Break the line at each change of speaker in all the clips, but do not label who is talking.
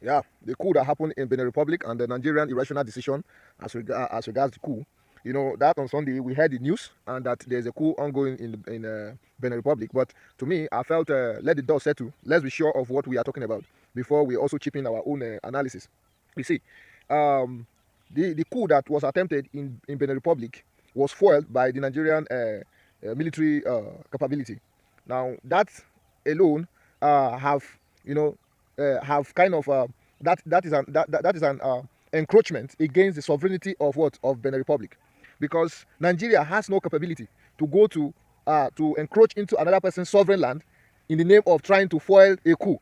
Yeah, the coup that happened in Benin Republic and the Nigerian irrational decision as regards the coup. You know that on Sunday we heard the news and that there's a coup ongoing in Benin Republic. But to me, I felt let the dust settle. Let's be sure of what we are talking about before we also chip in our own analysis. You see, um, the coup that was attempted in Benin Republic was foiled by the Nigerian military capability. Now that alone have you know have kind of that is an encroachment against the sovereignty of what of Benin Republic, because Nigeria has no capability to go to encroach into another person's sovereign land in the name of trying to foil a coup.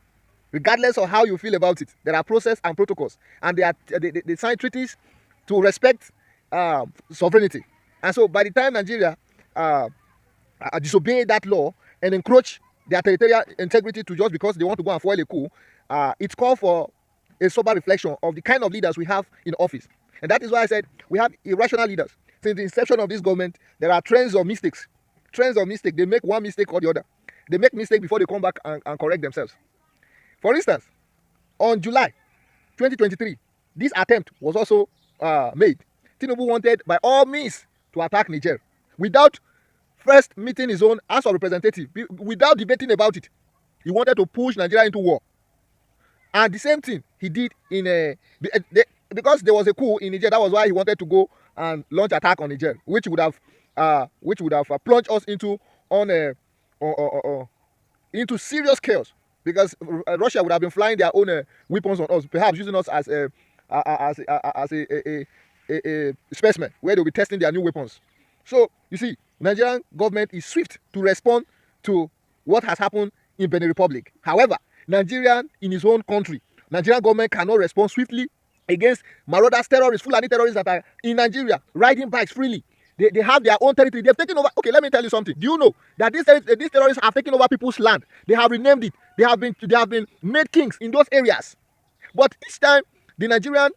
Regardless of how you feel about it, there are process and protocols, and they sign treaties to respect sovereignty. And so, by the time Nigeria uh, disobey that law and encroach their territorial integrity to just because they want to go and foil a coup, it's called for a sober reflection of the kind of leaders we have in office. And that is why I said we have irrational leaders. Since the inception of this government, there are trends of mistakes. Trends of mistake. They make one mistake or the other. They make mistake before they come back and correct themselves. For instance, on July 2023, this attempt was also made. Tinubu wanted by all means to attack Niger without first meeting his own House of Representatives, without debating about it. He wanted to push Nigeria into war. And the same thing he did in because there was a coup in Niger. That was why he wanted to go and launch attack on Niger, which would have plunged us into on a into serious chaos, because Russia would have been flying their own weapons on us, perhaps using us as a specimen where they'll be testing their new weapons. So you see, Nigerian government is swift to respond to what has happened in Benin Republic. However, Nigerian in his own country, Nigerian government cannot respond swiftly against marauders, terrorists, Fulani terrorists that are in Nigeria riding bikes freely. They have their own territory. They've taken over. Okay, let me tell you something. Do you know that these terrorists have taken over people's land? They have renamed it. They have been made kings in those areas. But each time the Nigerian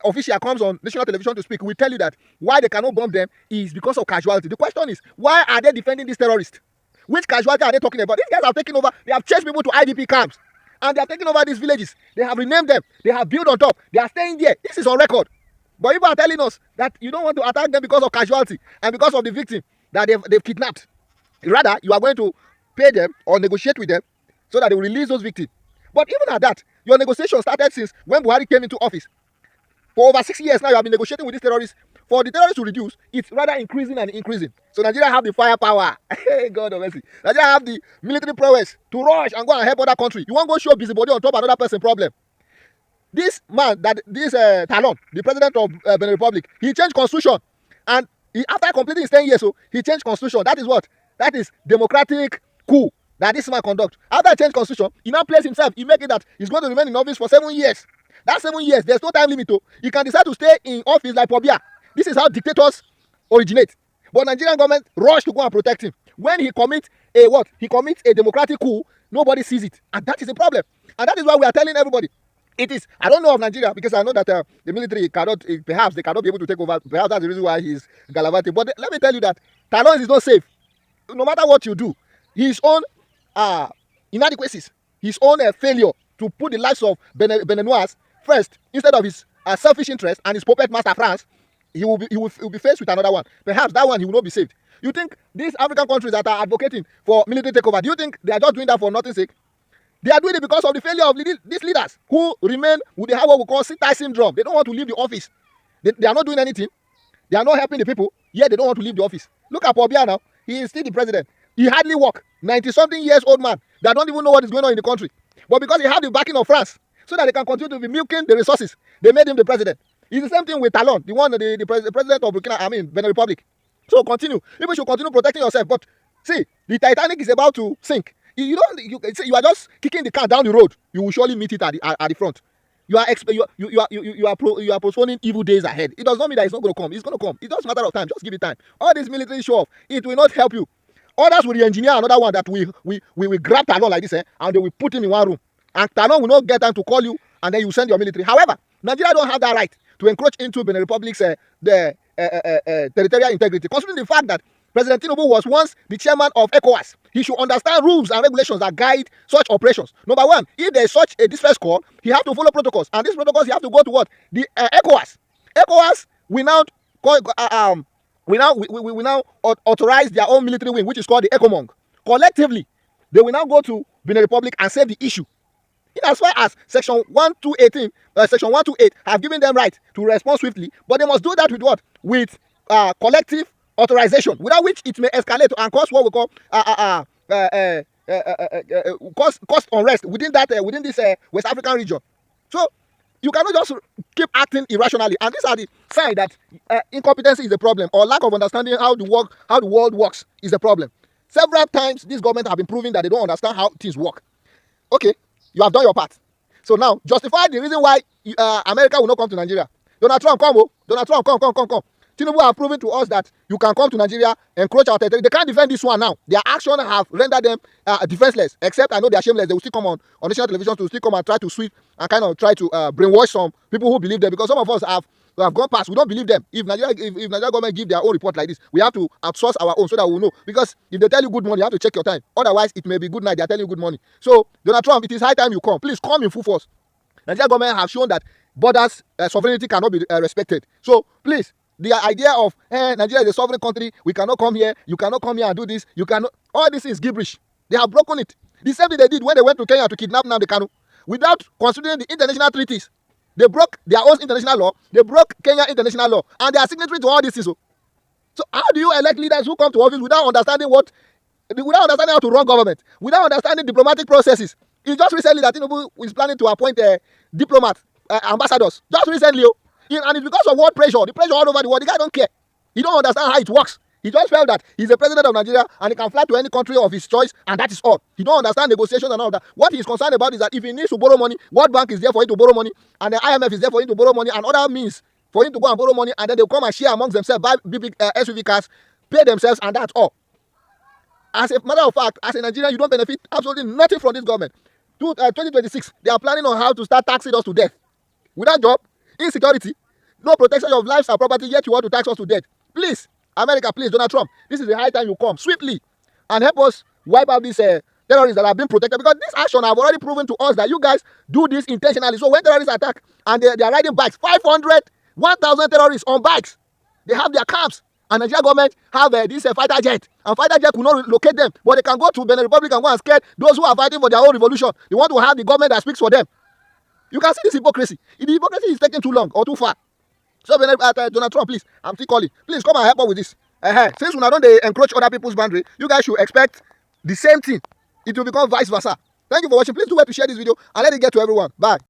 official comes on national television to speak, we tell you that why they cannot bomb them is because of casualty. The question is, why are they defending these terrorists? Which casualty are they talking about? These guys have taken over. They have chased people to IDP camps, and they are taking over these villages. They have renamed them. They have built on top. They are staying there. This is on record. But people are telling us that you don't want to attack them because of casualty and because of the victim that they've kidnapped. Rather, you are going to pay them or negotiate with them so that they will release those victims. But even at that, your negotiation started since when Buhari came into office. For over 6 years now, you have been negotiating with these terrorists. For the terrorists to reduce, it's rather increasing and increasing. So Nigeria have the firepower. Hey, God of mercy. Nigeria have the military prowess to rush and go and help other country. You want to go show busybody on top of another person's problem. This man, Talon, the president of Benin Republic, he changed constitution, and after completing his 10 years, so he changed constitution. That is what? That is democratic coup that this man conduct. After he changed constitution, he now placed himself. He make it that he's going to remain in office for 7 years. That 7 years, there's no time limit. He can decide to stay in office like Pobia. This is how dictators originate. But Nigerian government rush to go and protect him. When he commits a what? He commits a democratic coup. Nobody sees it, and that is a problem. And that is why we are telling everybody. It is. I don't know of Nigeria because I know that the military cannot, perhaps they cannot be able to take over. Perhaps that's the reason why he's gallivanting. But let me tell you that Talon is not safe. No matter what you do, his own inadequacies, his own failure to put the lives of Beninois first instead of his selfish interest and his puppet master France, he will be faced with another one. Perhaps that one he will not be saved. You think these African countries that are advocating for military takeover, do you think they are just doing that for nothing's sake? They are doing it because of the failure of these leaders who remain with the what we call sit-tie syndrome. They don't want to leave the office. They are not doing anything. They are not helping the people, yet they don't want to leave the office. Look at Pobia now. He is still the president. He hardly work. 90-something years old man that don't even know what is going on in the country. But because he had the backing of France, so that they can continue to be milking the resources, they made him the president. It's the same thing with Talon, the president of Benin Republic. So continue. People should continue protecting yourself. But see, the Titanic is about to sink. You are just kicking the can down the road. You will surely meet it at the front. You are postponing evil days ahead. It does not mean that it's not going to come. It's going to come. It's just a matter of time. Just give it time. All this military show off, it will not help you. Others will engineer another one that we will grab Talon like this, and they will put him in one room. And Talon will not get time to call you, and then you send your military. However, Nigeria don't have that right to encroach into Benin Republic's territorial integrity, considering the fact that President Tinubu was once the chairman of ECOWAS. He should understand rules and regulations that guide such operations. Number one, if there is such a distress call, he have to follow protocols, and these protocols he have to go to what? The ECOWAS. ECOWAS we now authorize their own military wing, which is called the ECOMONG. Collectively, they will now go to Benin Republic and save the issue. In as far as Section 1228 have given them right to respond swiftly, but they must do that with what? With collective authorization, without which it may escalate and cause what we call cost unrest within this West African region. So you cannot just keep acting irrationally, and these are the signs that incompetency is a problem, or lack of understanding how the world works is a problem. Several times this government have been proving that they don't understand how things work. Okay, you have done your part. So now justify the reason why America will not come to Nigeria. Donald Trump, come. Donald Trump, come. Tinubu have proven to us that you can come to Nigeria, encroach our territory. They can't defend this one now. Their action have rendered them defenseless. Except I know they are shameless. They will still come on national television to still come and try to sweep and kind of try to brainwash some people who believe them. Because some of us have gone past. We don't believe them. If Nigeria government give their own report like this, we have to outsource our own so that we know. Because if they tell you good morning, you have to check your time. Otherwise, it may be good night. They are telling you good morning. So Donald Trump, it is high time you come. Please come in full force. Nigeria government have shown that borders sovereignty cannot be respected. So please. The idea of Nigeria is a sovereign country, we cannot come here, you cannot come here and do this, you cannot, all this is gibberish. They have broken it. The same thing they did when they went to Kenya to kidnap Nnamdi Kanu. Without considering the international treaties, they broke their own international law, they broke Kenya international law, and they are signatory to all this. So how do you elect leaders who come to office without understanding how to run government, without understanding diplomatic processes? It's just recently that Tinubu is planning to appoint diplomats, ambassadors. Just recently, and it's because of world pressure, the pressure all over the world. The guy don't care. He don't understand how it works. He just felt that he's the president of Nigeria and he can fly to any country of his choice, and that is all. He don't understand negotiations and all that. What he's concerned about is that if he needs to borrow money, World Bank is there for him to borrow money, and the IMF is there for him to borrow money, and other means for him to go and borrow money, and then they'll come and share amongst themselves, buy big SUV cars, pay themselves, and that's all. As a matter of fact, as a Nigerian, you don't benefit absolutely nothing from this government. 2026, they are planning on how to start taxing us to death. Without job, insecurity, no protection of lives and property, yet you want to tax us to death. Please, America, please, Donald Trump, this is the high time you come swiftly and help us wipe out these terrorists that have been protected, because this action have already proven to us that you guys do this intentionally. So when terrorists attack and they are riding bikes, 500, 1,000 terrorists on bikes, they have their camps, and the Nigerian government have this fighter jet, and fighter jet will not locate them, but they can go to Benin Republic and go and scare those who are fighting for their own revolution. They want to have the government that speaks for them. You can see this hypocrisy. The hypocrisy is taking too long or too far. So Donald Trump, please, I'm still calling. Please come and help us with this. Since we don't encroach other people's boundary, you guys should expect the same thing. It will become vice versa. Thank you for watching. Please do well to share this video and let it get to everyone. Bye.